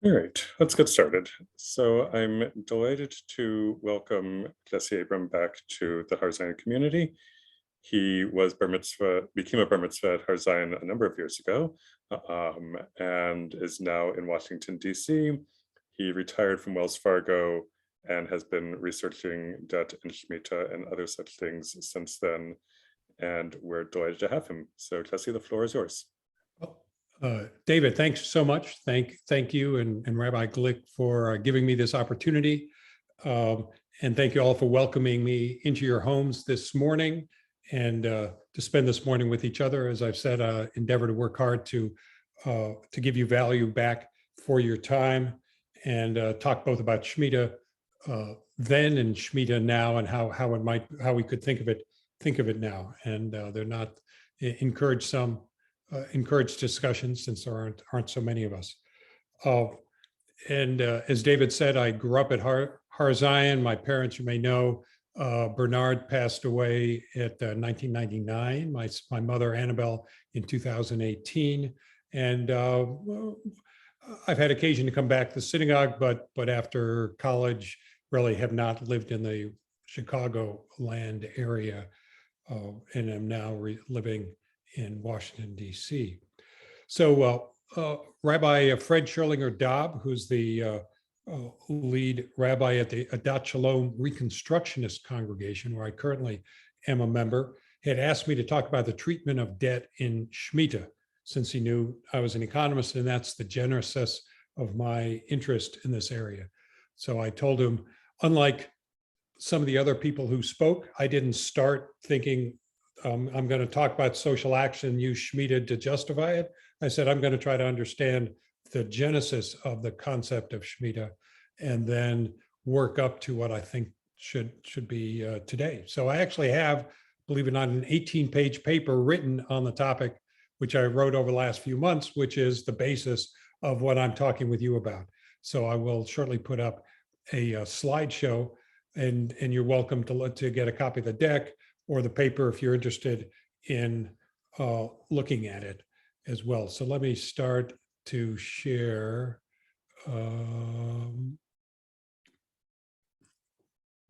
All right, let's get started. So I'm delighted to welcome Jesse Abram back to the Har Zion community. He was became a bar mitzvah at Har Zion a number of years ago, and is now in Washington, D.C. He retired from Wells Fargo and has been researching debt and Shemitah and other such things since then. And we're delighted to have him. So Jesse, the floor is yours. David, thanks so much. Thank you and Rabbi Glick for giving me this opportunity. And thank you all for welcoming me into your homes this morning and to spend this morning with each other. As I've said, endeavor to work hard to give you value back for your time and talk both about Shemitah then and Shemitah now and how we could think of it now. And they're not encourage discussions since there aren't so many of us. And as David said, I grew up at Har Zion. My parents, you may know, Bernard passed away at 1999. My mother, Annabel, in 2018. And I've had occasion to come back to the synagogue, but after college, really have not lived in the Chicago land area, and am now living in Washington, D.C. So Rabbi Fred Scherlinger-Dobb, who's the lead rabbi at the Adat Shalom Reconstructionist Congregation, where I currently am a member, had asked me to talk about the treatment of debt in Shemitah, since he knew I was an economist, and that's the genesis of my interest in this area. So I told him, unlike some of the other people who spoke, I didn't start thinking, I'm going to talk about social action, use Shemitah to justify it. I said, I'm going to try to understand the genesis of the concept of Shemitah and then work up to what I think should be today. So I actually have, believe it or not, an 18-page paper written on the topic, which I wrote over the last few months, which is the basis of what I'm talking with you about. So I will shortly put up a slideshow, and you're welcome to get a copy of the deck or the paper if you're interested in looking at it as well. So let me start to share.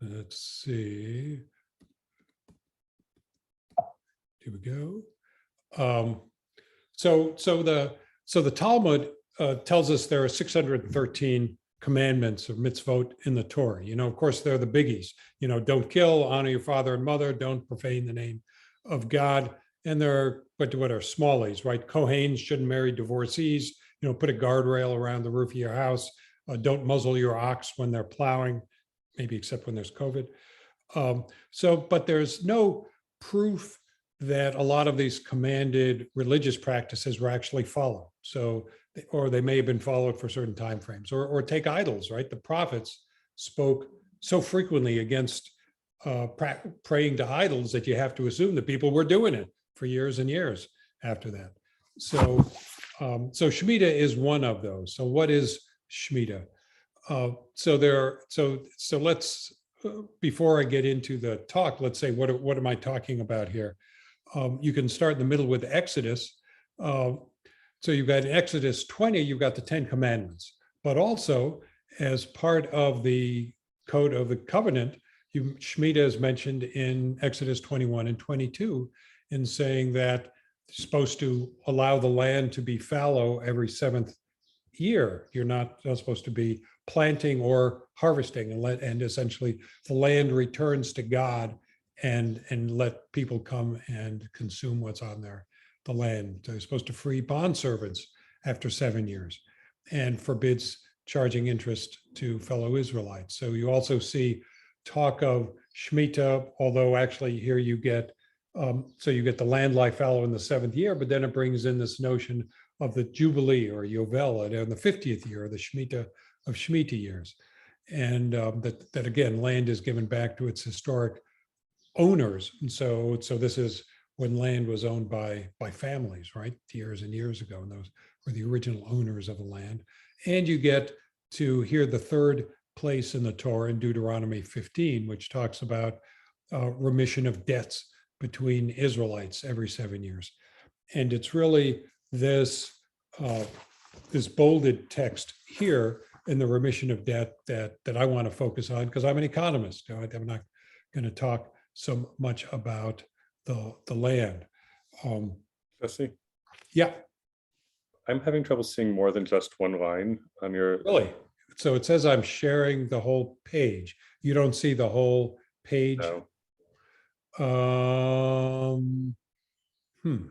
Let's see. Here we go. So the Talmud tells us there are 613 commandments of mitzvot in the Torah. Of course, they're the biggies. Don't kill, honor your father and mother, don't profane the name of God. And there are what are smallies, right? Kohanes shouldn't marry divorcees. Put a guardrail around the roof of your house. Don't muzzle your ox when they're plowing, maybe except when there's COVID. But there's no proof that a lot of these commanded religious practices were actually followed. Or they may have been followed for certain timeframes. Or take idols, right? The prophets spoke so frequently against praying to idols that you have to assume that people were doing it for years and years after that. So Shemitah is one of those. So what is Shemitah? So let's before I get into the talk, let's say what am I talking about here? You can start in the middle with Exodus. So you've got in Exodus 20, you've got the 10 commandments, but also as part of the code of the covenant, Shemitah is mentioned in Exodus 21 and 22 in saying that you're supposed to allow the land to be fallow every 7th year. You're not supposed to be planting or harvesting, and essentially the land returns to God and let people come and consume what's on the land. They're supposed to free bondservants after 7 years and forbids charging interest to fellow Israelites. So you also see talk of Shemitah, although actually here you get the land lie fallow in the 7th year, but then it brings in this notion of the Jubilee or Yovel in the 50th year, the Shemitah of Shemitah years. And that again, land is given back to its historic owners. And so this is when land was owned by families, right? Years and years ago, and those were the original owners of the land. And you get to hear the third place in the Torah in Deuteronomy 15, which talks about remission of debts between Israelites every 7 years. And it's really this this bolded text here in the remission of debt that I want to focus on because I'm an economist. I'm not going to talk so much about the land. Jesse, Yeah, I'm having trouble seeing more than just one line on your. really. So it says I'm sharing the whole page. You don't see the whole page? No. Hmm.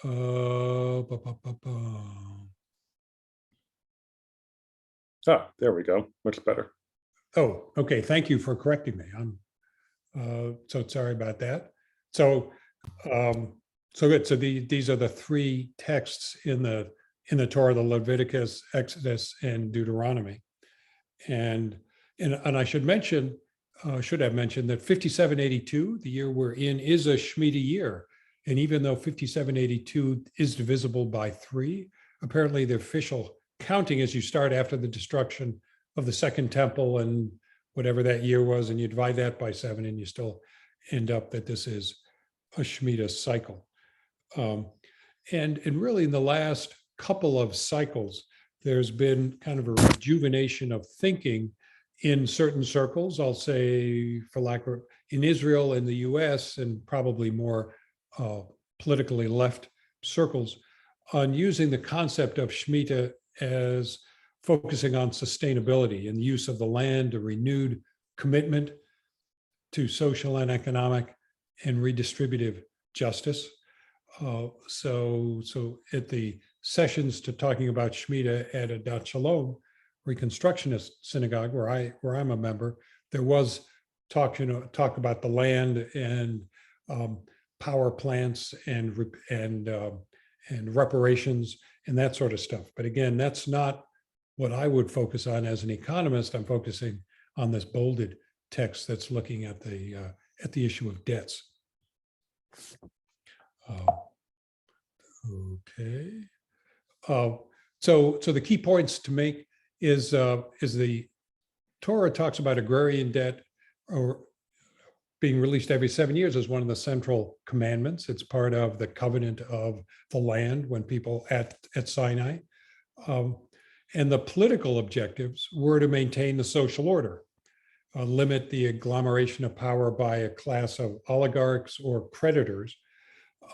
Ba, ba, ba, ba. There we go. Much better. Oh, okay. Thank you for correcting me. I'm so sorry about that. So, so good. So these are the three texts in the Torah: the Leviticus, Exodus, and Deuteronomy. And I should mention, should have mentioned that 5782, the year we're in, is a Shemitah year. And even though 5782 is divisible by 3, apparently the official counting as you start after the destruction of the second temple and whatever that year was, and you divide that by 7, and you still end up that this is a Shemitah cycle. And really in the last couple of cycles, there's been kind of a rejuvenation of thinking in certain circles, I'll say, for lack of, in Israel and the US, and probably more politically left circles, on using the concept of Shemitah as focusing on sustainability and the use of the land, a renewed commitment to social and economic and redistributive justice. So at the sessions to talking about Shemitah at Adat Shalom, Reconstructionist synagogue, where I'm a member, there was talk about the land and power plants and reparations and that sort of stuff. But again, that's not what I would focus on as an economist. I'm focusing on this bolded text that's looking at the issue of debts. Okay. So the key points to make is the Torah talks about agrarian debt or being released every 7 years as one of the central commandments. It's part of the covenant of the land when people at Sinai. And the political objectives were to maintain the social order, limit the agglomeration of power by a class of oligarchs or creditors.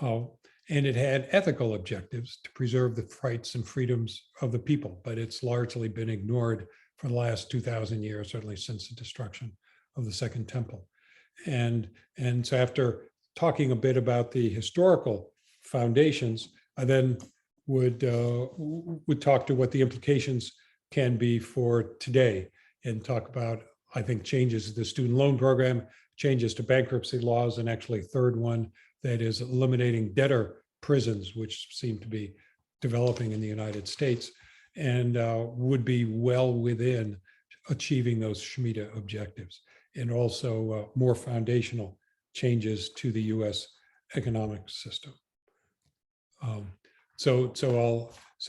And it had ethical objectives to preserve the rights and freedoms of the people, but it's largely been ignored for the last 2,000 years, certainly since the destruction of the Second Temple. And so after talking a bit about the historical foundations, I then would talk to what the implications can be for today and talk about, I think, changes to the student loan program, changes to bankruptcy laws, and actually third one, that is eliminating debtor prisons, which seem to be developing in the United States and would be well within achieving those Shemitah objectives, and also more foundational changes to the US economic system. So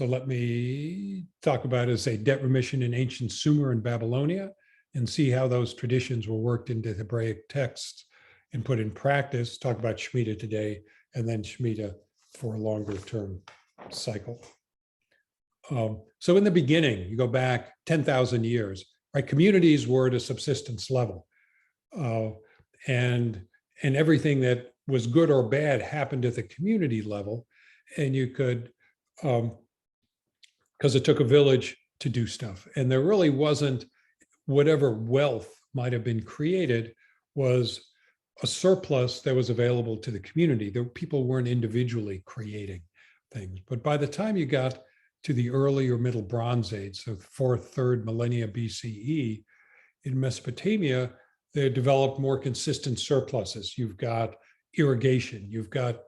let me talk about, as a debt remission in ancient Sumer and Babylonia, and see how those traditions were worked into Hebraic texts and put in practice, talk about Shemitah today, and then Shemitah for a longer term cycle. So in the beginning, you go back 10,000 years, right? Communities were at a subsistence level. And everything that was good or bad happened at the community level. And you could, because it took a village to do stuff. And there really wasn't, whatever wealth might have been created was a surplus that was available to the community. People weren't individually creating things. But by the time you got to the early or middle Bronze Age, so 4th, 3rd millennia BCE, in Mesopotamia, they developed more consistent surpluses. You've got irrigation, you've got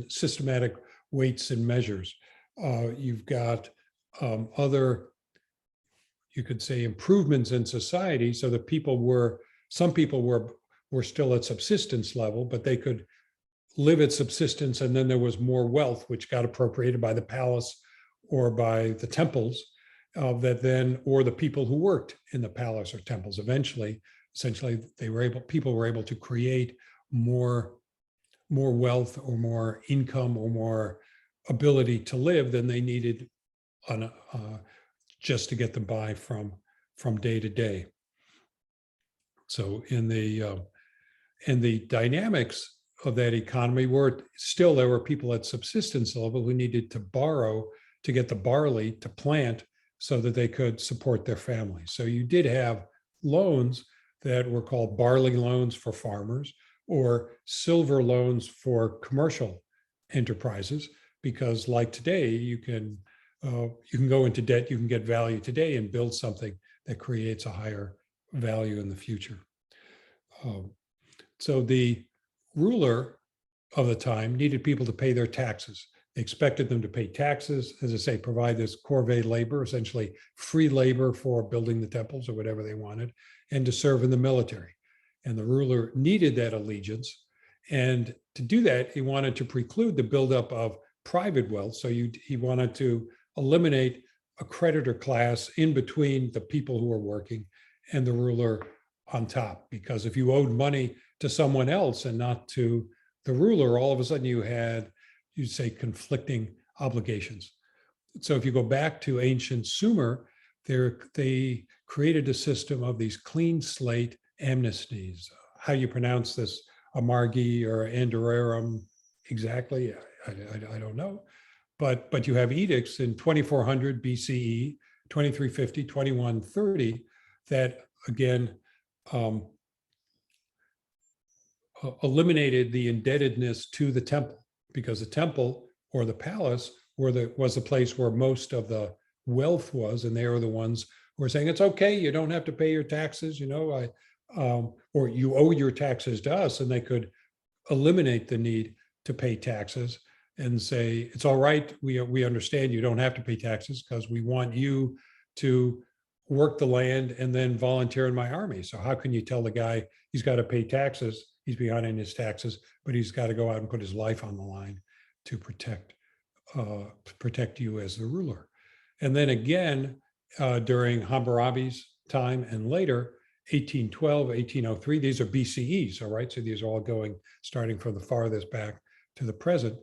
systematic weights and measures, you've got other, you could say, improvements in society, so that some people were still at subsistence level, but they could live at subsistence, and then there was more wealth, which got appropriated by the palace or by the temples, that then, or the people who worked in the palace or temples. Eventually, essentially, people were able to create more wealth or more income or more ability to live than they needed on just to get them by from day to day. So in the dynamics of that economy were still, there were people at subsistence level who needed to borrow to get the barley to plant so that they could support their families. So you did have loans that were called barley loans for farmers or silver loans for commercial enterprises, because like today, you can go into debt, you can get value today and build something that creates a higher value in the future. So the ruler of the time needed people to pay their taxes. They expected them to pay taxes, as I say, provide this corvée labor, essentially free labor for building the temples or whatever they wanted, and to serve in the military. And the ruler needed that allegiance. And to do that, he wanted to preclude the buildup of private wealth. So he wanted to eliminate a creditor class in between the people who were working and the ruler on top. Because if you owed money to someone else and not to the ruler, all of a sudden you'd say conflicting obligations. So if you go back to ancient Sumer, they created a system of these clean slate amnesties. How you pronounce this, Amargi or Andararam exactly, I don't know. But you have edicts in 2400 BCE, 2350, 2130, that again eliminated the indebtedness to the temple, because the temple or the palace was the place where most of the wealth was, and they were the ones who were saying, it's okay, you don't have to pay your taxes, or you owe your taxes to us, and they could eliminate the need to pay taxes and say, it's all right, we understand you don't have to pay taxes because we want you to work the land and then volunteer in my army. So how can you tell the guy he's got to pay taxes, he's behind in his taxes, but he's got to go out and put his life on the line to protect you as the ruler. And then again, during Hammurabi's time and later, 1812, 1803, these are BCEs, all right? So these are all starting from the farthest back to the present.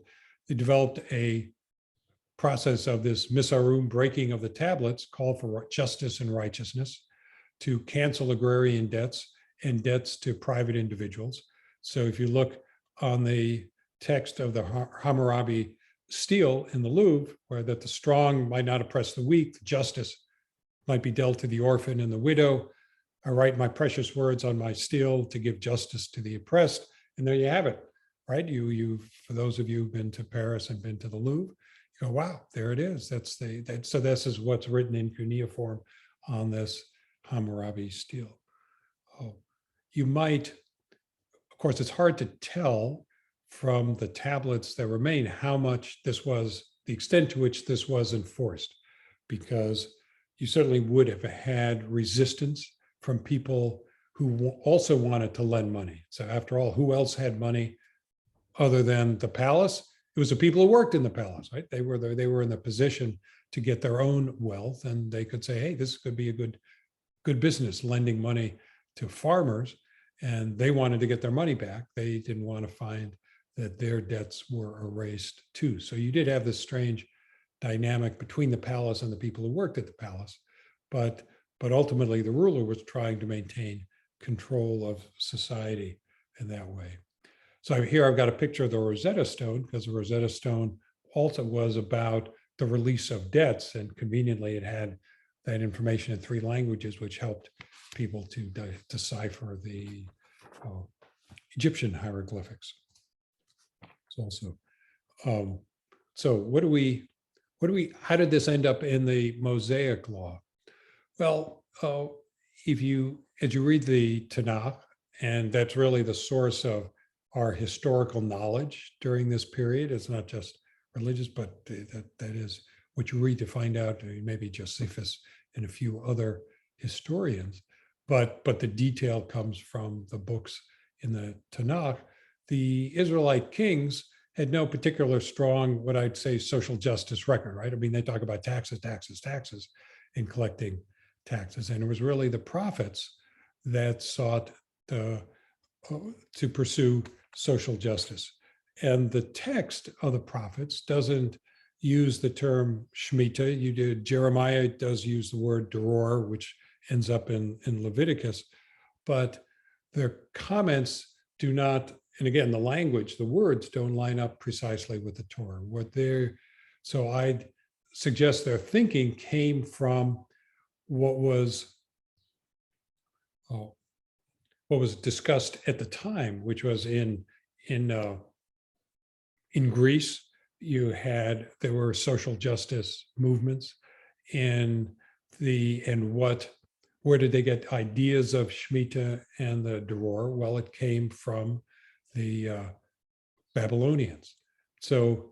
They developed a process of this misarum, breaking of the tablets, called for justice and righteousness, to cancel agrarian debts and debts to private individuals. So if you look on the text of the Hammurabi stele in the Louvre, where that the strong might not oppress the weak, the justice might be dealt to the orphan and the widow. I write my precious words on my stele to give justice to the oppressed. And there you have it, right? For those of you who've been to Paris and been to the Louvre, you go, wow, there it is. So this is what's written in cuneiform on this Hammurabi stele. You might, of course, it's hard to tell from the tablets that remain how much this was, the extent to which this was enforced, because you certainly would have had resistance from people who also wanted to lend money. So after all, who else had money other than the palace? It was the people who worked in the palace, right? They were in the position to get their own wealth, and they could say, hey, this could be a good business, lending money to farmers, and they wanted to get their money back. They didn't want to find that their debts were erased too. So you did have this strange dynamic between the palace and the people who worked at the palace, but ultimately the ruler was trying to maintain control of society in that way. So here I've got a picture of the Rosetta Stone, because the Rosetta Stone also was about the release of debts, and conveniently it had that information in 3 languages, which helped people to decipher the Egyptian hieroglyphics. Also, so how did this end up in the Mosaic Law? Well, as you read the Tanakh, and that's really the source of our historical knowledge during this period, it's not just religious, but that is what you read to find out, maybe Josephus and a few other historians, but the detail comes from the books in the Tanakh. The Israelite kings had no particular strong, what I'd say, social justice record, right? I mean, they talk about taxes, and collecting taxes. And it was really the prophets that sought to pursue social justice. And the text of the prophets doesn't use the term Shemitah. You did. Jeremiah does use the word Debtor, which ends up in Leviticus, but their comments do not, and again, the language, the words don't line up precisely with the Torah. So I'd suggest their thinking came from what was discussed at the time, which was in Greece. There were social justice movements, where did they get ideas of Shemitah and the Debtor? Well, it came from the Babylonians. So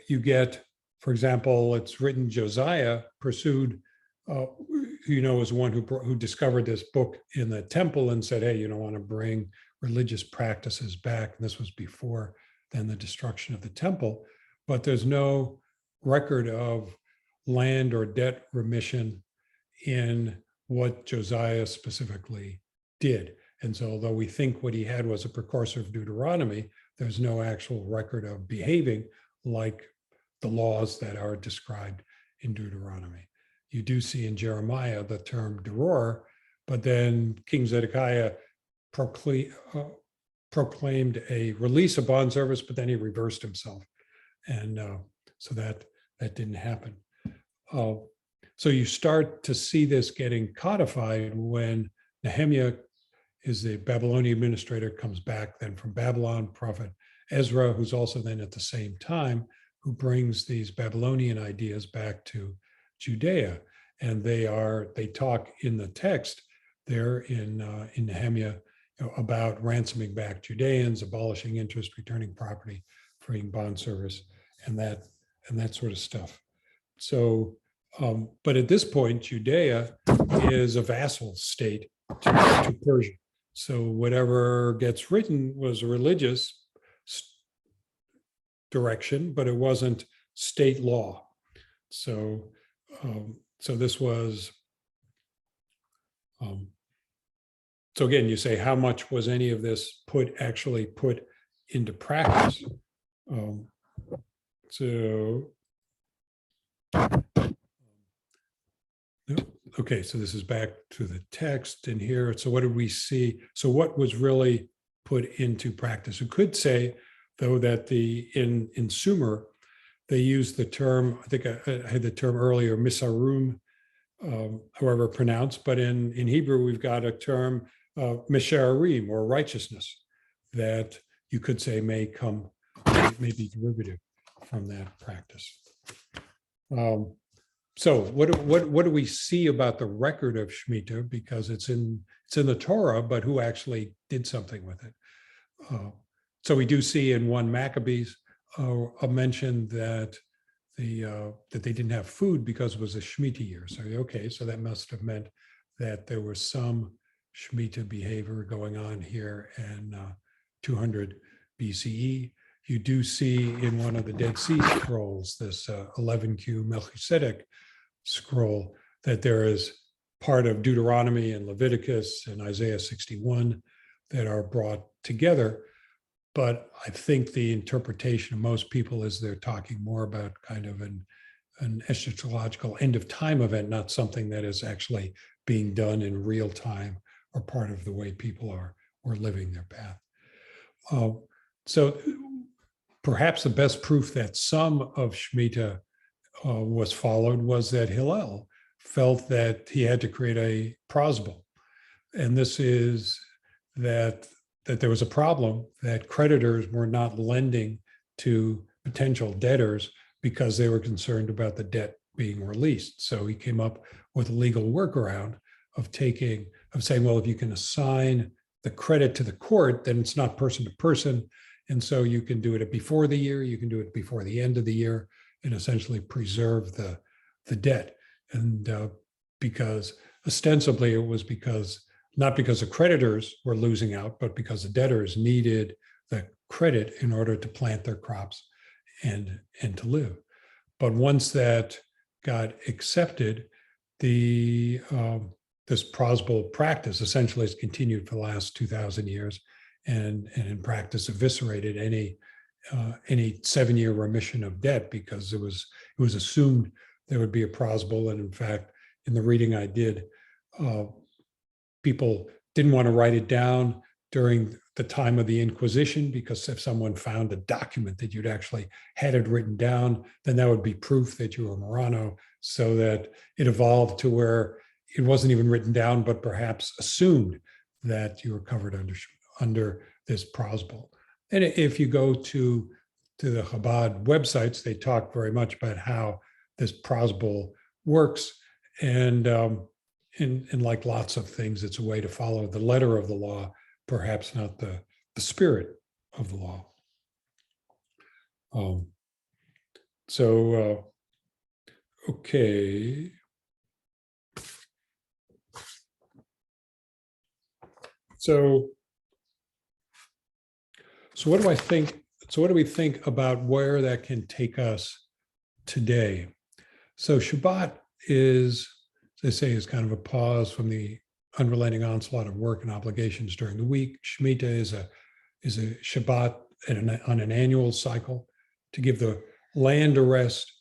you get, for example, it's written Josiah pursued, was one who discovered this book in the temple and said, hey, you don't want to bring religious practices back. And this was before then the destruction of the temple. But there's no record of land or debt remission in what Josiah specifically did. And so although we think what he had was a precursor of Deuteronomy, there's no actual record of behaving like the laws that are described in Deuteronomy. You do see in Jeremiah the term Debtor, but then King Zedekiah proclaimed a release of bondservants, but then he reversed himself. And so that didn't happen. So you start to see this getting codified when Nehemiah is the Babylonian administrator, comes back then from Babylon, prophet Ezra, who's also then at the same time, who brings these Babylonian ideas back to Judea. And they talk in the text there in Nehemiah about ransoming back Judeans, abolishing interest, returning property, freeing bondservice, and that sort of stuff. So, but at this point, Judea is a vassal state to Persia. So whatever gets written was a religious direction, but it wasn't state law. So, so this was. So again, you say, how much was any of this actually put into practice? Okay, so this is back to the text in here. So what did we see? So what was really put into practice? You could say, though, that in Sumer, they used the term, I think I had the term earlier, misarum, however pronounced, but in Hebrew, we've got a term, misharim, or righteousness, that you could say may be derivative from that practice. So what do we see about the record of Shemitah? Because it's in the Torah, but who actually did something with it? So we do see in 1 Maccabees a mention that that they didn't have food because it was a Shemitah year. So okay, so that must have meant that there was some Shemitah behavior going on here in 200 BCE. You do see in one of the Dead Sea Scrolls, this 11Q Melchizedek scroll, that there is part of Deuteronomy and Leviticus and Isaiah 61 that are brought together. But I think the interpretation of most people is they're talking more about kind of an eschatological end of time event, not something that is actually being done in real time or part of the way people are living their path. So perhaps the best proof that some of Shemitah was followed was that Hillel felt that he had to create a Prosbol. And this is that there was a problem that creditors were not lending to potential debtors because they were concerned about the debt being released. So he came up with a legal workaround of saying, well, if you can assign the credit to the court, then it's not person to person. And so you can do it before the year, you can do it before the end of the year, and essentially preserve the debt. And because ostensibly it was not because the creditors were losing out, but because the debtors needed the credit in order to plant their crops and to live. But once that got accepted, this Prosbol practice essentially has continued for the last 2,000 years, and in practice eviscerated any any 7-year remission of debt, because it was assumed there would be a Prosbol. And in fact, in the reading I did, people didn't want to write it down during the time of the Inquisition, because if someone found a document that you'd actually had it written down, then that would be proof that you were Marrano. So that it evolved to where it wasn't even written down, but perhaps assumed that you were covered under this Prosbol. And if you go to the Chabad websites, they talk very much about how this Prosbol works. And like lots of things, it's a way to follow the letter of the law, perhaps not the spirit of the law. Okay. So what do I think? So what do we think about where that can take us today? So Shabbat is, as they say, is kind of a pause from the unrelenting onslaught of work and obligations during the week. Shemitah is a Shabbat on an annual cycle to give the land a rest,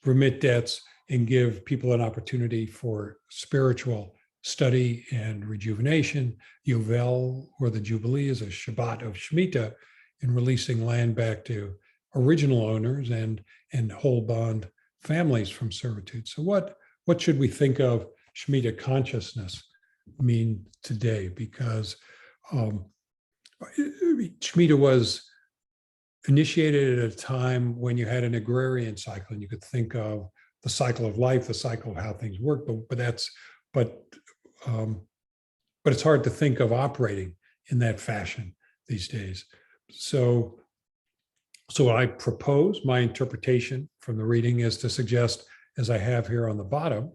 remit debts, and give people an opportunity for spiritual study and rejuvenation. Yovel, or the Jubilee, is a Shabbat of Shemitah in releasing land back to original owners and whole bond families from servitude. So what should we think of Shemitah consciousness mean today? Because Shemitah was initiated at a time when you had an agrarian cycle, and you could think of the cycle of life, the cycle of how things work, but it's hard to think of operating in that fashion these days. So I propose, my interpretation from the reading is to suggest, as I have here on the bottom,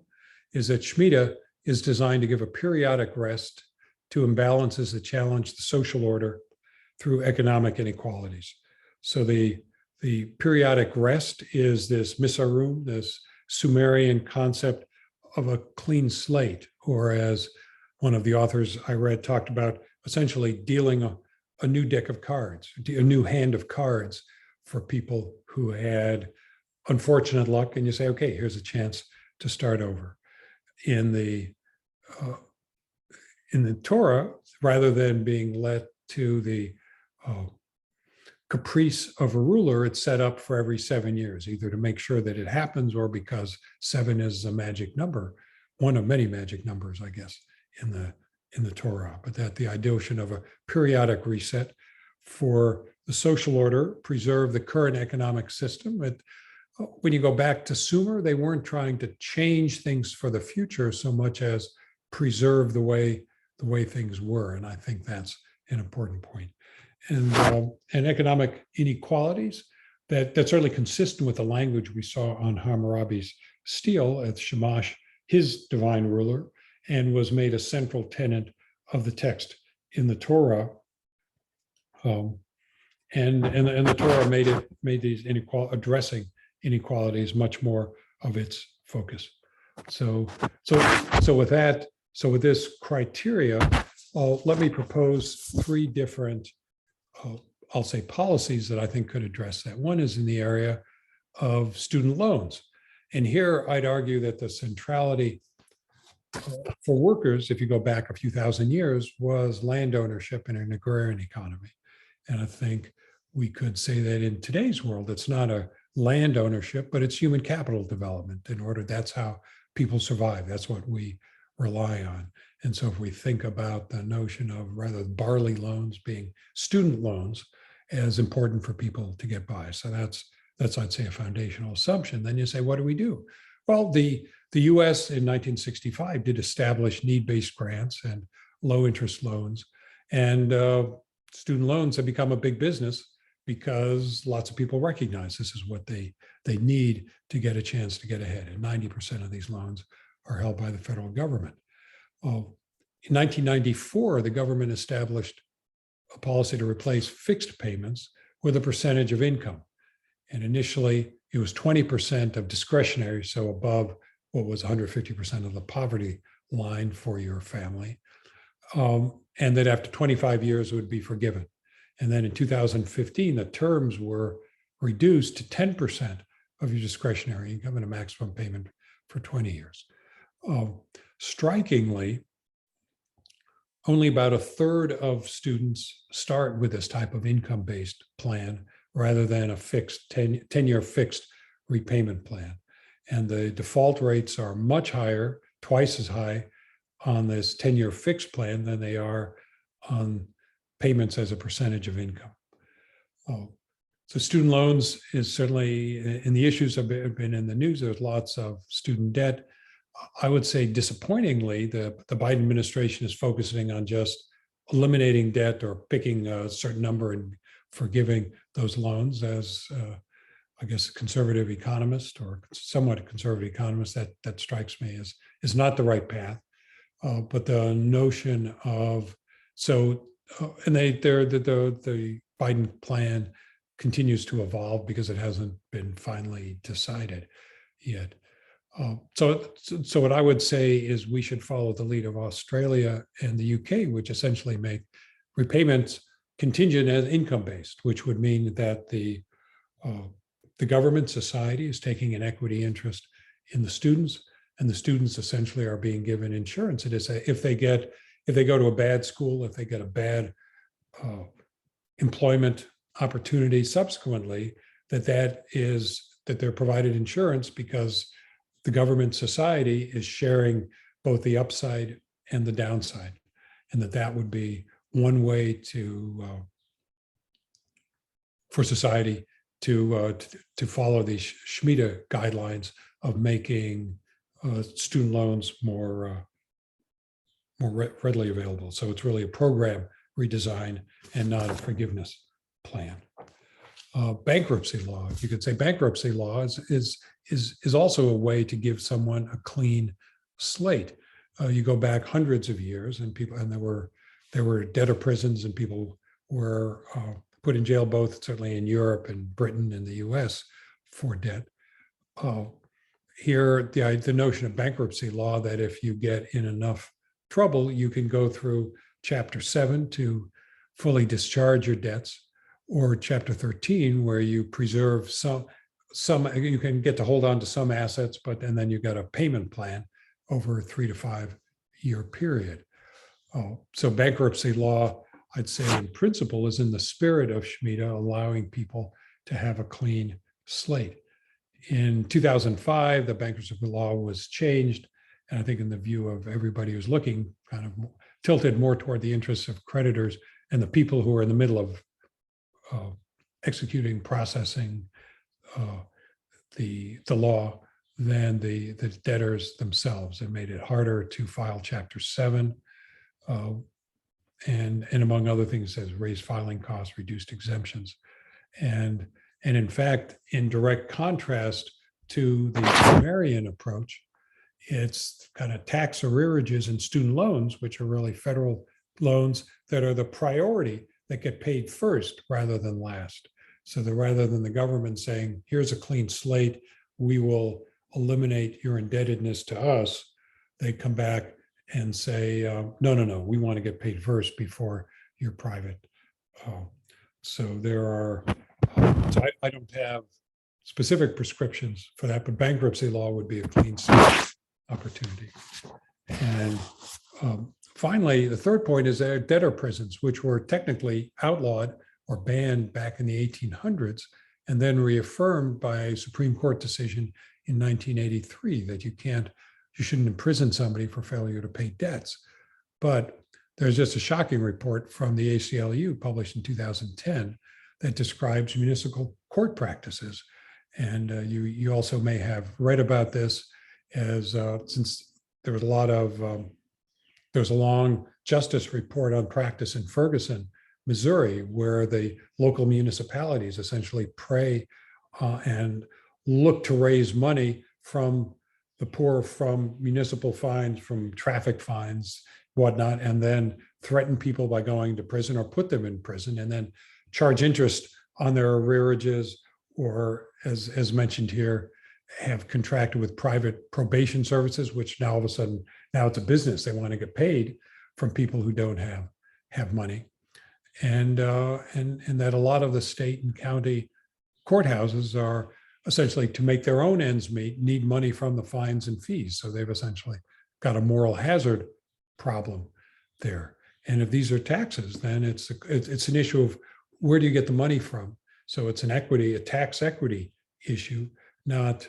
is that Shemitah is designed to give a periodic rest to imbalances that challenge the social order through economic inequalities. So the periodic rest is this misarum, this Sumerian concept of a clean slate, or as one of the authors I read talked about, essentially dealing a new deck of cards, a new hand of cards for people who had unfortunate luck, and you say, okay, here's a chance to start over. In the Torah, rather than being led to the caprice of a ruler, it's set up for every 7 years, either to make sure that it happens or because 7 is a magic number, one of many magic numbers, I guess, in the Torah. But that the notion of a periodic reset for the social order, preserve the current economic system. When you go back to Sumer, they weren't trying to change things for the future so much as preserve the way things were. And I think that's an important point. And economic inequalities, that's certainly consistent with the language we saw on Hammurabi's stele at Shamash, his divine ruler, and was made a central tenet of the text in the Torah. And the Torah made these addressing inequalities much more of its focus. So with this criteria, let me propose 3 different, I'll say, policies that I think could address that. One is in the area of student loans. And here I'd argue that the centrality for workers, if you go back a few thousand years, was land ownership in an agrarian economy. And I think we could say that in today's world, it's not a land ownership, but it's human capital development. That's how people survive. That's what we rely on. And so if we think about the notion of rather barley loans being student loans as important for people to get by. So that's I'd say a foundational assumption. Then you say, what do we do? Well, the US in 1965 did establish need-based grants and low interest loans. And student loans have become a big business because lots of people recognize this is what they need to get a chance to get ahead. And 90% of these loans are held by the federal government. In 1994, the government established a policy to replace fixed payments with a percentage of income. And initially, it was 20% of discretionary, so above what was 150% of the poverty line for your family. And that after 25 years, it would be forgiven. And then in 2015, the terms were reduced to 10% of your discretionary income and a maximum payment for 20 years. Strikingly, only about a third of students start with this type of income-based plan rather than a fixed 10-year fixed repayment plan. And the default rates are much higher, twice as high on this 10-year fixed plan than they are on payments as a percentage of income. So student loans is certainly, and the issues have been in the news. There's lots of student debt. I would say disappointingly, the Biden administration is focusing on just eliminating debt or picking a certain number and forgiving those loans. As I guess a conservative economist or somewhat conservative economist, that strikes me as is not the right path. But the notion of and the Biden plan continues to evolve because it hasn't been finally decided yet. So what I would say is we should follow the lead of Australia and the UK, which essentially make repayments contingent as income-based, which would mean that the government society is taking an equity interest in the students, and the students essentially are being given insurance. It is if they go to a bad school, if they get a bad employment opportunity subsequently, that they're provided insurance because the government society is sharing both the upside and the downside, and that would be one way for society to follow these Shemitah guidelines of making student loans more readily available. So it's really a program redesign and not a forgiveness plan. Bankruptcy law, you could say bankruptcy law is also a way to give someone a clean slate. You go back hundreds of years, and there were debtor prisons, and people were put in jail, both certainly in Europe and Britain and the U.S. for debt. Here, the notion of bankruptcy law, that if you get in enough trouble, you can go through Chapter 7 to fully discharge your debts, or Chapter 13, where you preserve some, you can get to hold on to some assets, and then you've got a payment plan over a 3 to 5 year period. So bankruptcy law, I'd say in principle, is in the spirit of Shemitah, allowing people to have a clean slate. In 2005, the bankruptcy law was changed, and I think in the view of everybody who's looking, kind of tilted more toward the interests of creditors and the people who are in the middle of executing, processing the law than the debtors themselves. It made it harder to file Chapter 7, and among other things, has raised filing costs, reduced exemptions, and in fact, in direct contrast to the Hammurabian approach, it's kind of tax arrearages and student loans, which are really federal loans that are the priority that get paid first rather than last. So that rather than the government saying, here's a clean slate, we will eliminate your indebtedness to us, they come back and say, no, we want to get paid first before you're private. So there are, I don't have specific prescriptions for that, but bankruptcy law would be a clean slate opportunity. And finally, the third point is there are debtor prisons, which were technically outlawed or banned back in the 1800s, and then reaffirmed by a Supreme Court decision in 1983 that you shouldn't imprison somebody for failure to pay debts. But there's just a shocking report from the ACLU published in 2010 that describes municipal court practices. And you also may have read about this, as since there was there was a long justice report on practice in Ferguson, Missouri, where the local municipalities essentially prey and look to raise money from the poor, from municipal fines, from traffic fines, whatnot, and then threaten people by going to prison or put them in prison, and then charge interest on their arrearages, or as mentioned here, have contracted with private probation services, which now all of a sudden, now it's a business. They want to get paid from people who don't have money. and that a lot of the state and county courthouses are essentially, to make their own ends meet, need money from the fines and fees. So they've essentially got a moral hazard problem there. And if these are taxes, then it's an issue of where do you get the money from? So it's a tax equity issue, not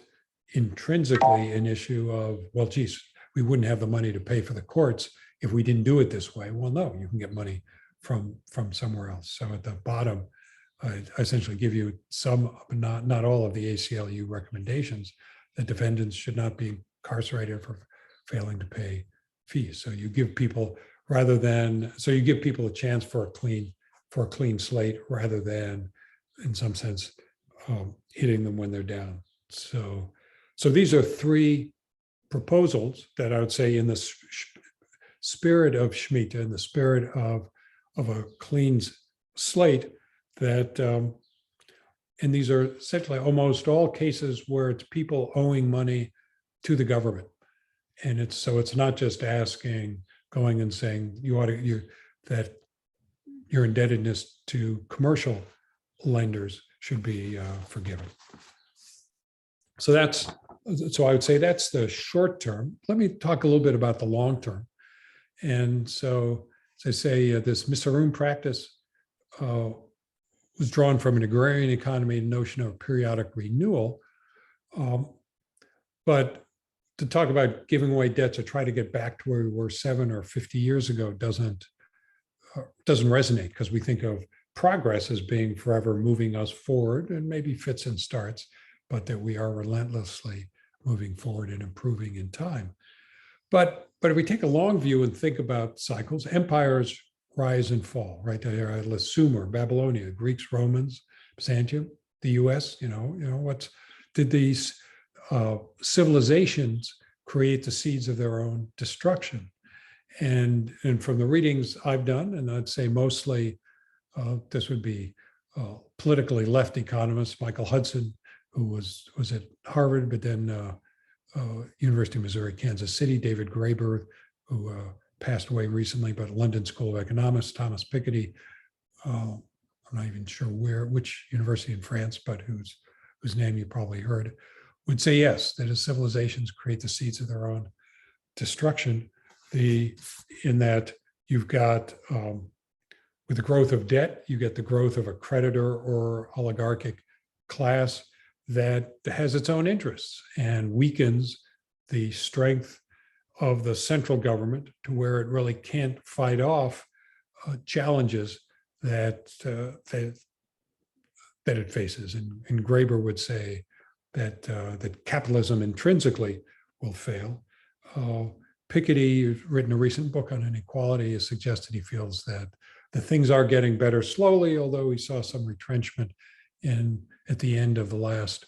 intrinsically an issue of, well, geez, we wouldn't have the money to pay for the courts if we didn't do it this way. Well, no, you can get money from somewhere else. So at the bottom, I essentially give you some, but not all of the ACLU recommendations that defendants should not be incarcerated for failing to pay fees. So you give people you give people a chance for a clean slate rather than, in some sense, hitting them when they're down. So these are three proposals that I would say, in the spirit of Shemitah, in the spirit of a clean slate, that and these are essentially almost all cases where it's people owing money to the government. And it's not just going and saying that your indebtedness to commercial lenders should be forgiven. So I would say that's the short term. Let me talk a little bit about the long term. And so, as I say, this Misarum practice was drawn from an agrarian economy notion of periodic renewal. But to talk about giving away debts or try to get back to where we were 7 or 50 years ago doesn't resonate, because we think of progress as being forever moving us forward, and maybe fits and starts, but that we are relentlessly moving forward and improving in time. But if we take a long view and think about cycles, empires rise and fall, right? There, Sumer, Babylonia, Greeks, Romans, Byzantium, the US, did these civilizations create the seeds of their own destruction? And from the readings I've done, and I'd say mostly this would be politically left economists, Michael Hudson, who was at Harvard, but then University of Missouri, Kansas City, David Graeber, who passed away recently, but London School of Economics, Thomas Piketty, I'm not even sure which university in France, but whose name you probably heard, would say yes, that as civilizations create the seeds of their own destruction, in that you've got, with the growth of debt, you get the growth of a creditor or oligarchic class that has its own interests and weakens the strength of the central government to where it really can't fight off challenges that it faces. And Graeber would say that capitalism intrinsically will fail. Piketty, who's written a recent book on inequality, has suggested he feels that the things are getting better slowly, although he saw some retrenchment at the end of the last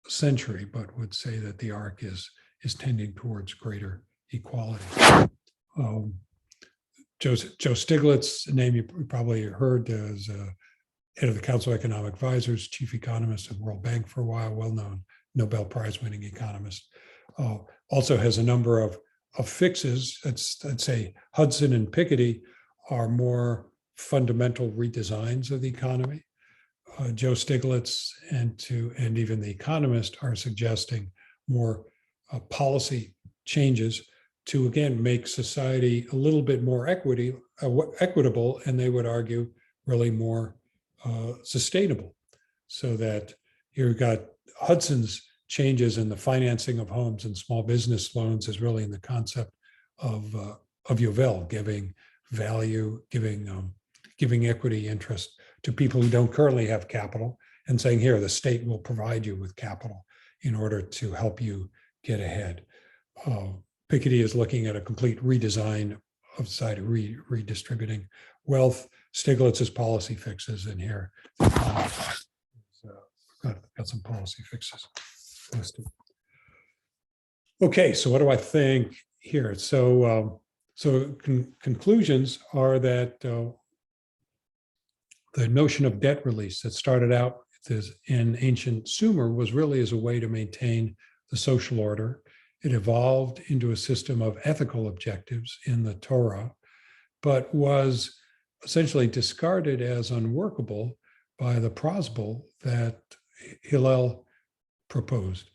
century, but would say that the arc is tending towards greater equality. Joe Stiglitz, a name you probably heard, as head of the Council of Economic Advisors, chief economist at World Bank for a while, well-known Nobel Prize winning economist, also has a number of fixes. I'd say Hudson and Piketty are more fundamental redesigns of the economy. Joe Stiglitz and even The Economist are suggesting more policy changes to, again, make society a little bit more equitable, and they would argue really more sustainable. So that you've got Hudson's changes in the financing of homes and small business loans is really in the concept of Yuval, giving value, giving equity interest to people who don't currently have capital, and saying, here, the state will provide you with capital in order to help you get ahead. Piketty is looking at a complete redesign of society, redistributing wealth. Stiglitz's policy fixes in here. Got some policy fixes listed. Okay, so what do I think here? So, conclusions are that the notion of debt release that started out in ancient Sumer was really as a way to maintain the social order. It evolved into a system of ethical objectives in the Torah, but was essentially discarded as unworkable by the Prosbol that Hillel proposed.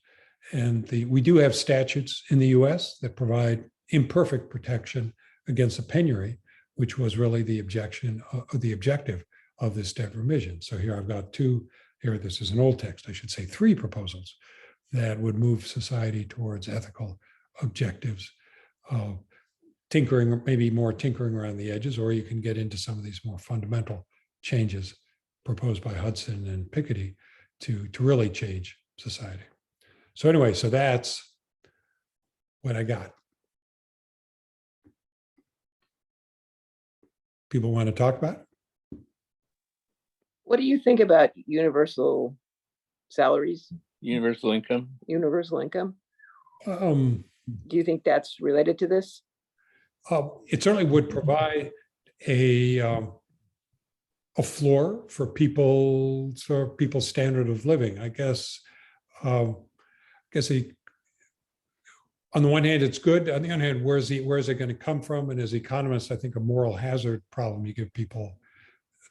And we do have statutes in the US that provide imperfect protection against a penury, which was really the objective of this debt remission. So here I've got this is an old text, I should say 3 proposals that would move society towards ethical objectives, maybe more tinkering around the edges, or you can get into some of these more fundamental changes proposed by Hudson and Piketty to really change society. So anyway, so that's what I got. People want to talk about it? What do you think about universal salaries, Universal income? universal income? Um, Do you think that's related to this? It certainly would provide a floor for people's standard of living. I guess. On the one hand, it's good. On the other hand, where is it going to come from? And as economists, I think a moral hazard problem. You give people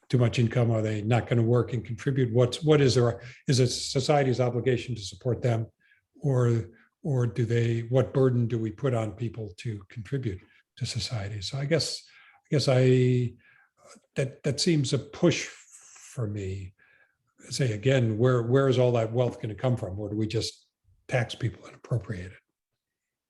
too much income, are they not going to work and contribute? Is it society's obligation to support them, or what burden do we put on people to contribute to society? So I guess that seems a push for me. Say again, where is all that wealth going to come from, or do we just tax people and appropriate it?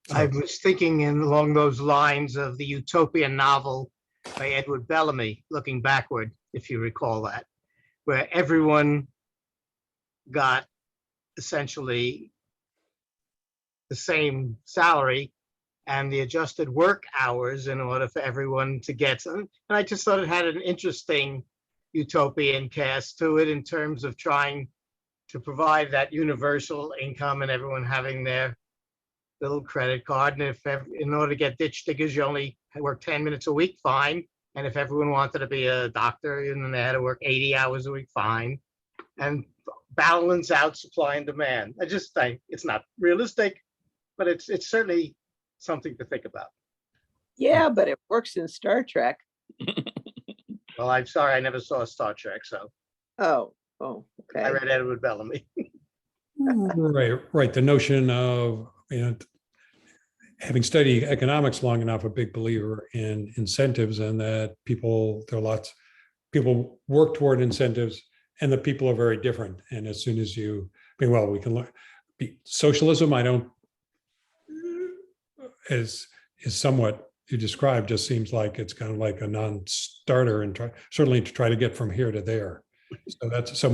So, I was thinking along those lines of the utopian novel by Edward Bellamy, Looking Backward, if you recall that, where everyone got essentially the same salary and the adjusted work hours in order for everyone to get some. And I just thought it had an interesting utopian cast to it in terms of trying to provide that universal income and everyone having their little credit card. And in order to get ditch diggers, you only work 10 minutes a week, fine. And if everyone wanted to be a doctor and then they had to work 80 hours a week, fine. And balance out supply and demand. I just think it's not realistic, but it's certainly something to think about. Yeah, but it works in Star Trek. Well, I'm sorry, I never saw Star Trek, so Oh, I okay. read Edward Bellamy. right. The notion of, having studied economics long enough, a big believer in incentives, and that people work toward incentives, and the people are very different. And as soon as we can learn socialism. I don't, is somewhat you described, just seems like it's kind of like a non-starter, and certainly to try to get from here to there. So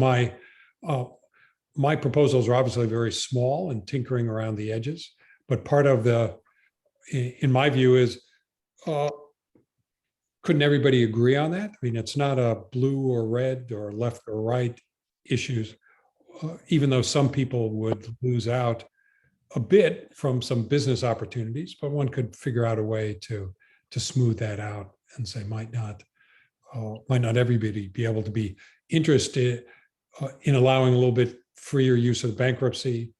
my proposals are obviously very small and tinkering around the edges, but part of in my view is, couldn't everybody agree on that? I mean, it's not a blue or red or left or right issues, even though some people would lose out a bit from some business opportunities, but one could figure out a way to smooth that out and say, might not everybody be able to be interested in allowing a little bit freer use of bankruptcy,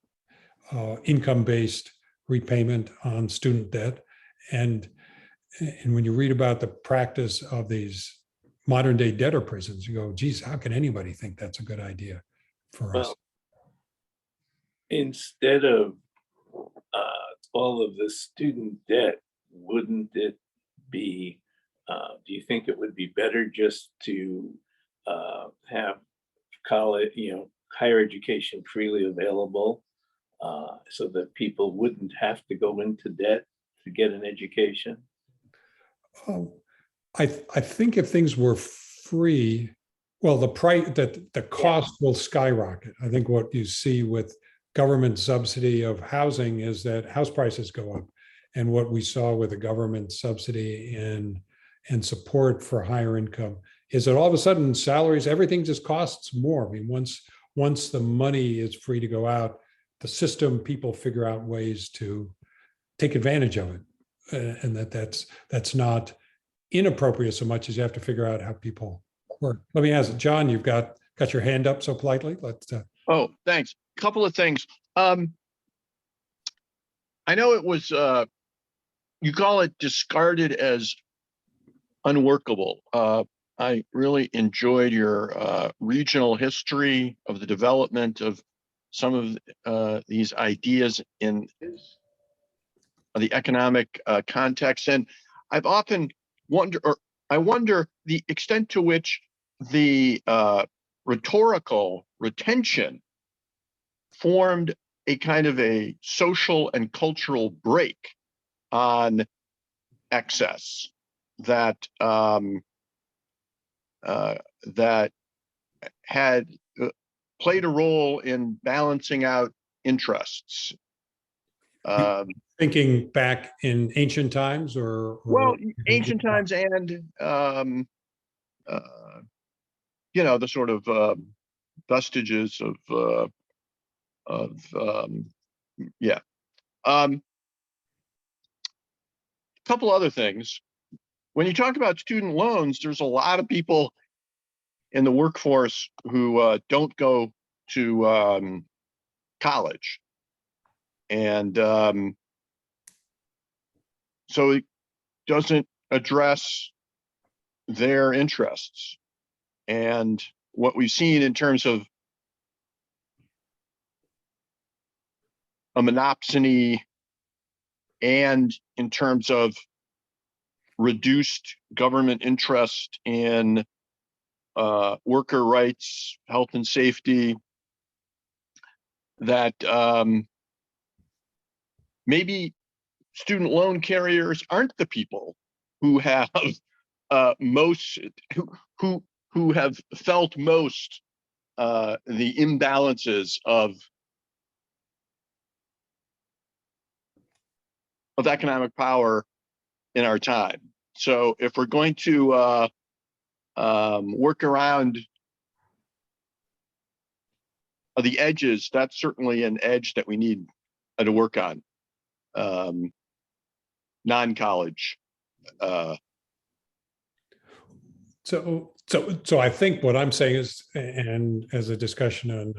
income-based repayment on student debt. And when you read about the practice of these modern day debtor prisons, you go, geez, how can anybody think that's a good idea for us? Instead of all of the student debt, wouldn't it be, do you think it would be better just to have college, higher education freely available, so that people wouldn't have to go into debt to get an education? I think if things were free, well, the cost will skyrocket. I think what you see with government subsidy of housing is that house prices go up. And what we saw with the government subsidy and support for higher income is that all of a sudden salaries, everything just costs more. I mean, once the money is free to go out, the system, people figure out ways to take advantage of it. And that's not inappropriate so much as you have to figure out how people work. Let me ask John, you've got your hand up so politely. Oh, thanks. Couple of things. I know it was, you call it discarded as unworkable. I really enjoyed your regional history of the development of some of these ideas in the economic context. And I've often wondered, or I wonder the extent to which the rhetorical retention formed a kind of a social and cultural break on excess that that had played a role in balancing out interests. Thinking back in ancient times, or Well, ancient times and you know, the sort of vestiges of yeah. Couple other things. When you talk about student loans, there's a lot of people in the workforce who don't go to college, and so it doesn't address their interests. And what we've seen in terms of a monopsony and in terms of reduced government interest in worker rights, health and safety, that maybe student loan carriers aren't the people who have most who have felt most the imbalances of economic power in our time. So if we're going to work around the edges, that's certainly an edge that we need to work on. Non-college. So I think what I'm saying is, and as a discussion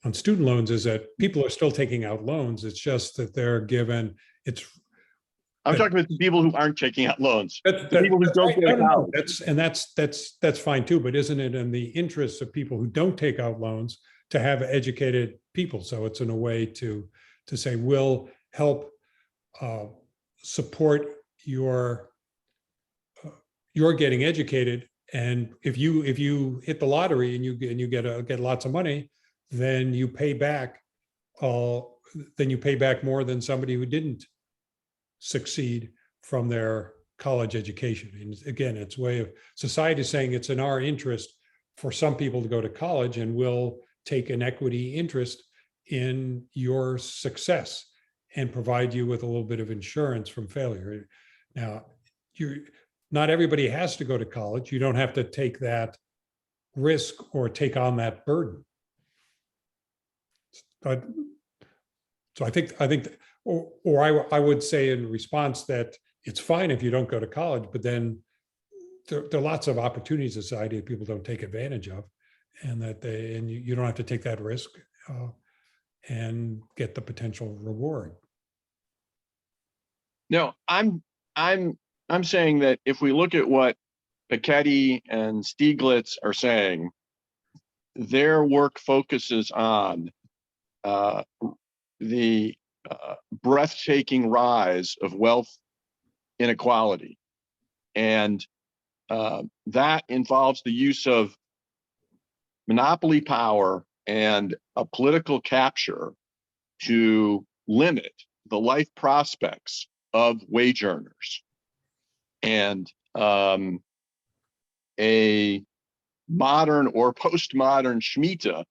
on student loans, is that people are still taking out loans. It's just that they're given, I'm talking about the people who aren't taking out loans. The people who don't right. go to college. That's fine too. But isn't it in the interest of people who don't take out loans to have educated people? So it's in a way to say we'll help support your getting educated, and if you hit the lottery and you get lots of money, then you pay back more than somebody who didn't succeed from their college education. And again, it's a way of society saying it's in our interest for some people to go to college, and we'll take an equity interest in your success and provide you with a little bit of insurance from failure. Now, not everybody has to go to college. You don't have to take that risk or take on that burden. But so I think I would say in response that it's fine if you don't go to college, but then there are lots of opportunities in society that people don't take advantage of, and that you don't have to take that risk and get the potential reward. No, I'm saying that if we look at what Piketty and Stieglitz are saying, their work focuses on the breathtaking rise of wealth inequality. And that involves the use of monopoly power and a political capture to limit the life prospects of wage earners. And a modern or postmodern Shemitah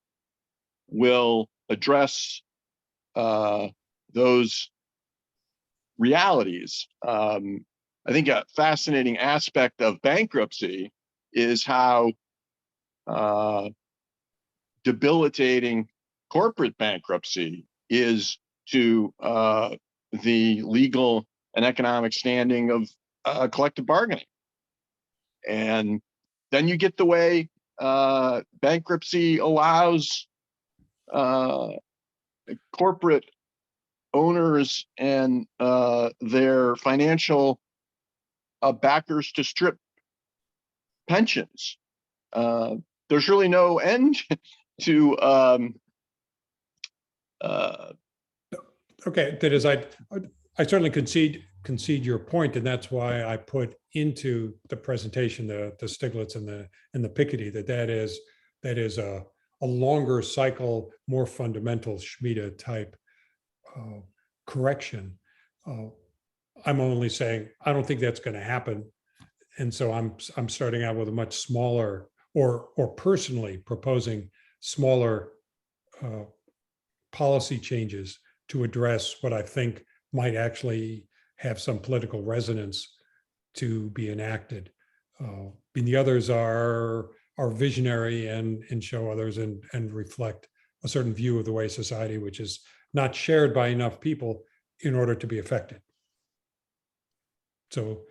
will address those realities. I think a fascinating aspect of bankruptcy is how debilitating corporate bankruptcy is to the legal and economic standing of collective bargaining. And then you get the way bankruptcy allows corporate owners and their financial backers to strip pensions. There's really no end to Okay, that is, I certainly concede your point, and that's why I put into the presentation the Stiglitz and the Piketty that is a longer cycle, more fundamental Shemitah type correction. I'm only saying I don't think that's going to happen, and so I'm starting out with a much smaller, or personally proposing smaller policy changes to address what I think might actually have some political resonance to be enacted. And the others are visionary and show others and reflect a certain view of the way society, which is not shared by enough people in order to be affected. So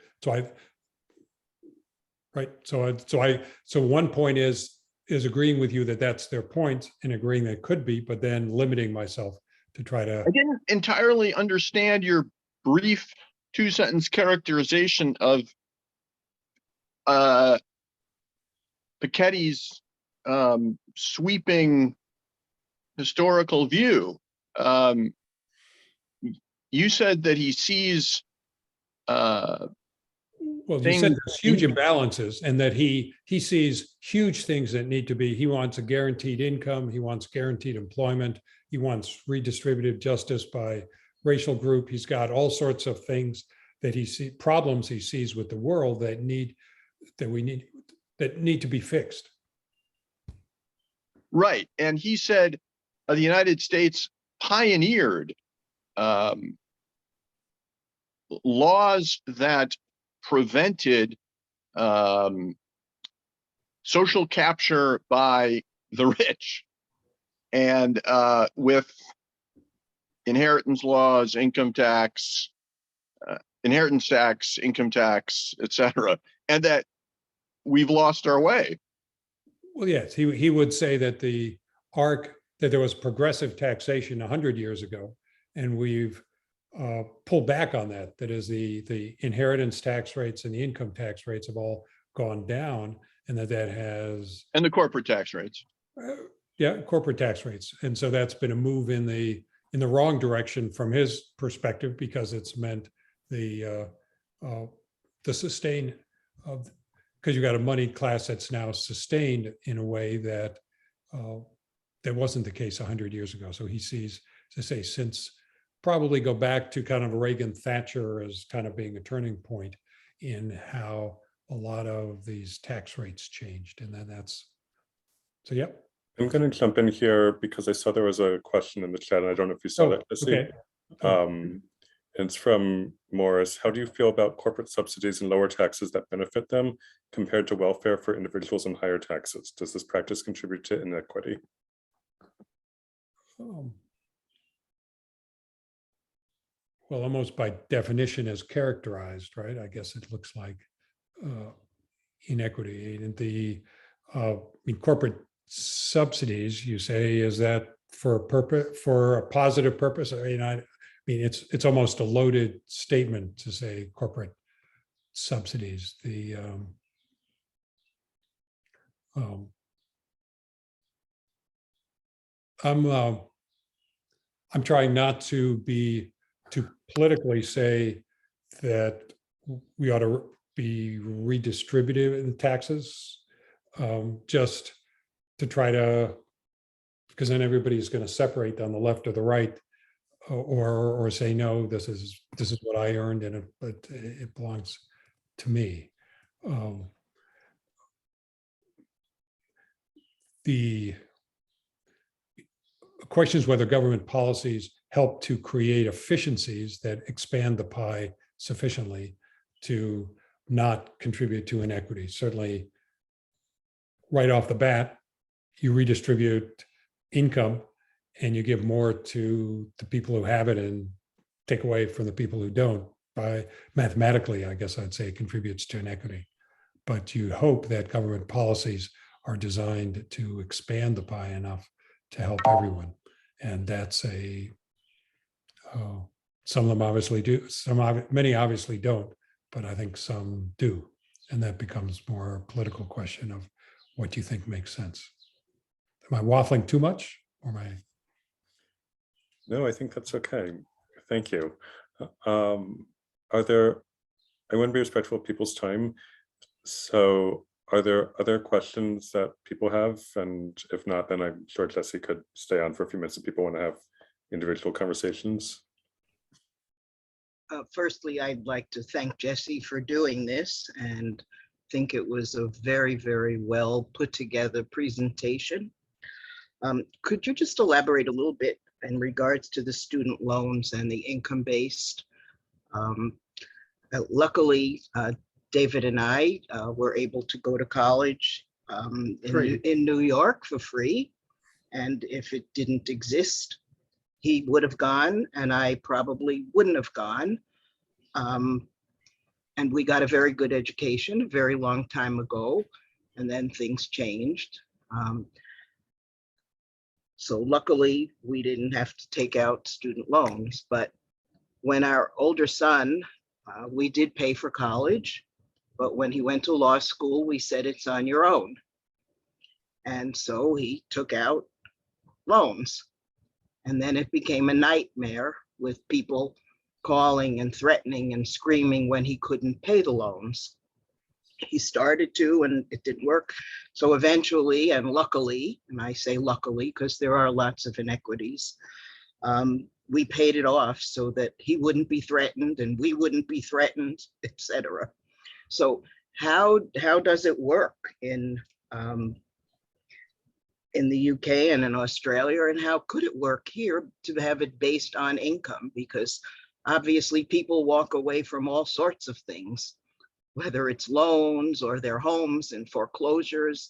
one point is agreeing with you that that's their point and agreeing that it could be, but then limiting myself to try to. I didn't entirely understand your brief 2-sentence characterization of Piketty's sweeping historical view. You said that he sees Well, you said there's huge imbalances and that he sees huge things that need to be, he wants a guaranteed income, he wants guaranteed employment, he wants redistributive justice by racial group. He's got all sorts of things that problems he sees with the world that need to be fixed. Right. And he said the United States pioneered laws that prevented social capture by the rich, and with inheritance laws, income tax, inheritance tax, income tax, etc., and that we've lost our way. Well, yes, he would say that that there was progressive taxation 100 years ago, and we've pulled back on that. That is, the inheritance tax rates and the income tax rates have all gone down, and that has, and the corporate tax rates. Corporate tax rates, and so that's been a move in the wrong direction from his perspective, because it's meant the sustain of, because you've got a moneyed class that's now sustained in a way that that wasn't the case 100 years ago. So he sees, to say, since probably go back to kind of Reagan Thatcher as kind of being a turning point in how a lot of these tax rates changed. And then so, yep. I'm going to jump in here because I saw there was a question in the chat, and I don't know if you saw that, Jesse. Okay. And it's from Morris. How do you feel about corporate subsidies and lower taxes that benefit them compared to welfare for individuals and higher taxes? Does this practice contribute to inequity? Well, almost by definition as characterized, right? I guess it looks like inequity. And corporate subsidies, you say, is that for a purpose, for a positive purpose? I mean, it's almost a loaded statement to say corporate subsidies. I'm trying not to politically say that we ought to be redistributive in taxes, just to try to, because then everybody's going to separate on the left or the right, or say, no, this is what I earned, and it belongs to me. The question is whether government policies help to create efficiencies that expand the pie sufficiently to not contribute to inequity. Certainly, right off the bat, you redistribute income and you give more to the people who have it and take away from the people who don't. By mathematically, I guess I'd say it contributes to inequity. But you hope that government policies are designed to expand the pie enough to help everyone. And that's some of them obviously do, many obviously don't, but I think some do. And that becomes more a political question of what you think makes sense. Am I waffling too much or am I? No, I think that's okay. Thank you. Are there, I want to be respectful of people's time. So are there other questions that people have? And if not, then I'm sure Jesse could stay on for a few minutes if people want to have individual conversations. Firstly, I'd like to thank Jesse for doing this and think it was a very, very well put together presentation. Could you just elaborate a little bit in regards to the student loans and the income-based? Luckily, David and I were able to go to college in New York for free. And if it didn't exist, he would have gone and I probably wouldn't have gone. And we got a very good education a very long time ago, and then things changed. So luckily, we didn't have to take out student loans. But when our older son, we did pay for college, but when he went to law school, we said it's on your own. And so he took out loans. And then it became a nightmare with people calling and threatening and screaming when he couldn't pay the loans. He started to, and it didn't work. So eventually, and luckily, and I say luckily because there are lots of inequities, we paid it off so that he wouldn't be threatened and we wouldn't be threatened, etc. So how does it work in the UK and in Australia, and how could it work here to have it based on income? Because obviously people walk away from all sorts of things, whether it's loans or their homes and foreclosures.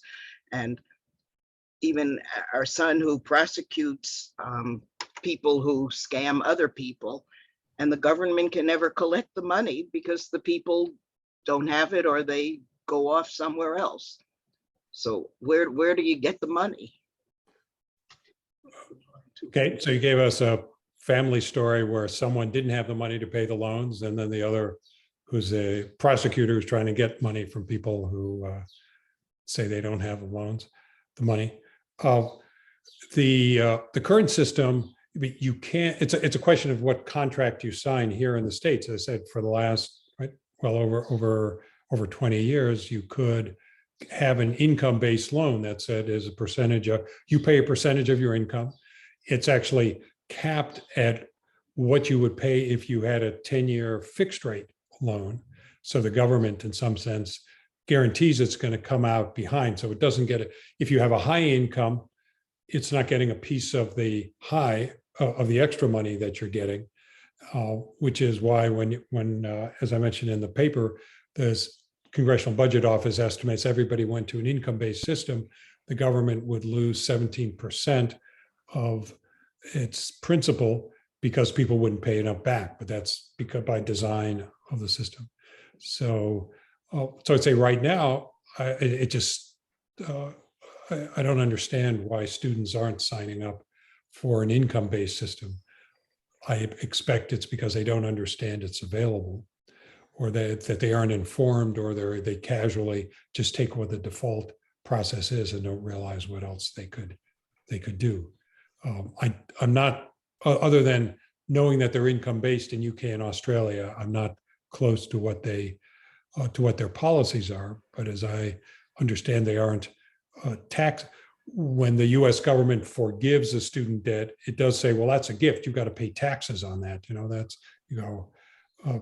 And even our son who prosecutes people who scam other people, and the government can never collect the money because the people don't have it or they go off somewhere else. So where do you get the money? Okay, so you gave us a family story where someone didn't have the money to pay the loans, and then the other, who's a prosecutor, who's trying to get money from people who say they don't have the money. The current system, you can't. It's a question of what contract you sign here in the States. As I said, for the last well over 20 years, you could have an income-based loan that said is a percentage of, you pay a percentage of your income. It's actually capped at what you would pay if you had a 10-year fixed rate loan. So the government, in some sense, guarantees it's going to come out behind. So it doesn't get it. If you have a high income, it's not getting a piece of the of the extra money that you're getting, which is why when as I mentioned in the paper, this Congressional Budget Office estimates everybody went to an income-based system, the government would lose 17% of its principal because people wouldn't pay enough back, but that's because by design of the system. So I'd say right now, I don't understand why students aren't signing up for an income-based system. I expect it's because they don't understand it's available, or that they aren't informed, or they casually just take what the default process is and don't realize what else they could do. I'm not, other than knowing that they're income-based in UK and Australia, I'm not close to what their policies are. But as I understand, they aren't tax. When the US government forgives a student debt, it does say, well, that's a gift. You've got to pay taxes on that. That's,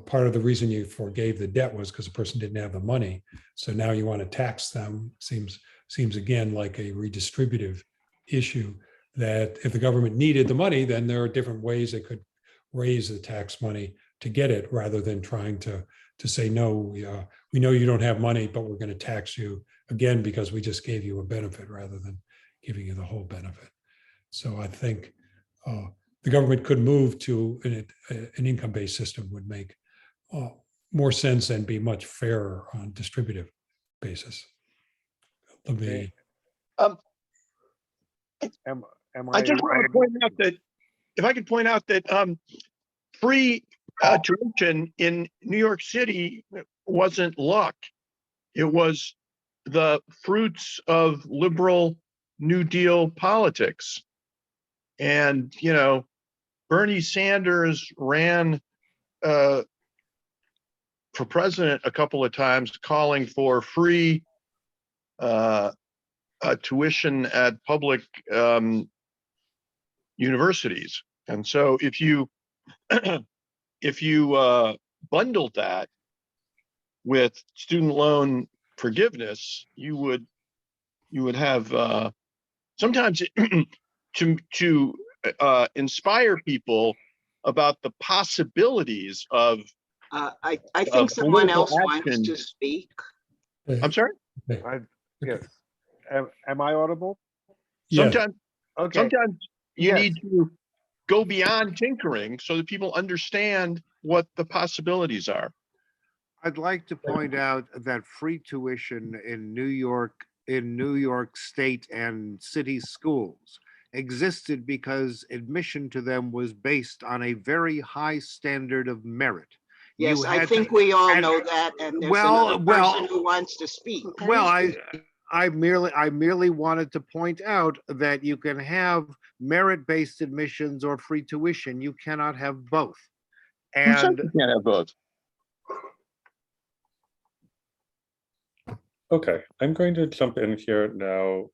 part of the reason you forgave the debt was because the person didn't have the money. So now you want to tax them. Seems again like a redistributive issue, that if the government needed the money, then there are different ways they could raise the tax money to get it, rather than trying to say, no, we know you don't have money, but we're going to tax you again because we just gave you a benefit rather than giving you the whole benefit. So I think the government could move to an income-based system would make more sense and be much fairer on a distributive basis. Let me. I just want to point out that, if I could point out that free tuition in New York City wasn't luck. It was the fruits of liberal New Deal politics. And, you know, Bernie Sanders ran for president a couple of times calling for free tuition at public universities. And so if you if you bundled that with student loan forgiveness, you would have sometimes to inspire people about the possibilities of I think someone political else wants action. to speak. I'm sorry. Yes. Am I audible? Yeah. Sometimes Okay. sometimes you Yes. need to go beyond tinkering so that people understand what the possibilities are. I'd like to point out that free tuition in New York State and city schools existed because admission to them was based on a very high standard of merit. Yes, You I had think to- we all and- know that, and there's Well, another well- person who wants to speak. Well, I merely wanted to point out that you can have merit-based admissions or free tuition. You cannot have both. Who said And you can't have both? Okay, I'm going to jump in here now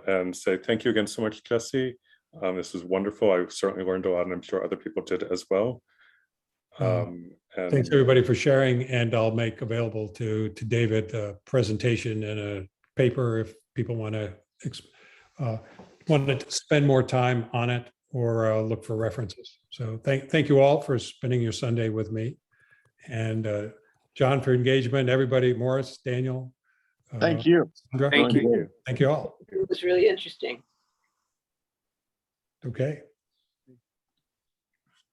and say thank you again so much, Jesse. This was wonderful. I certainly learned a lot, and I'm sure other people did as well. And Thanks, everybody, for sharing, and I'll make available to David a presentation and a paper if people want to spend more time on it or look for references. So thank you all for spending your Sunday with me, and John for engagement, everybody, Morris, Daniel. Thank you. Sandra. Thank you. Thank you all. It was really interesting. Okay.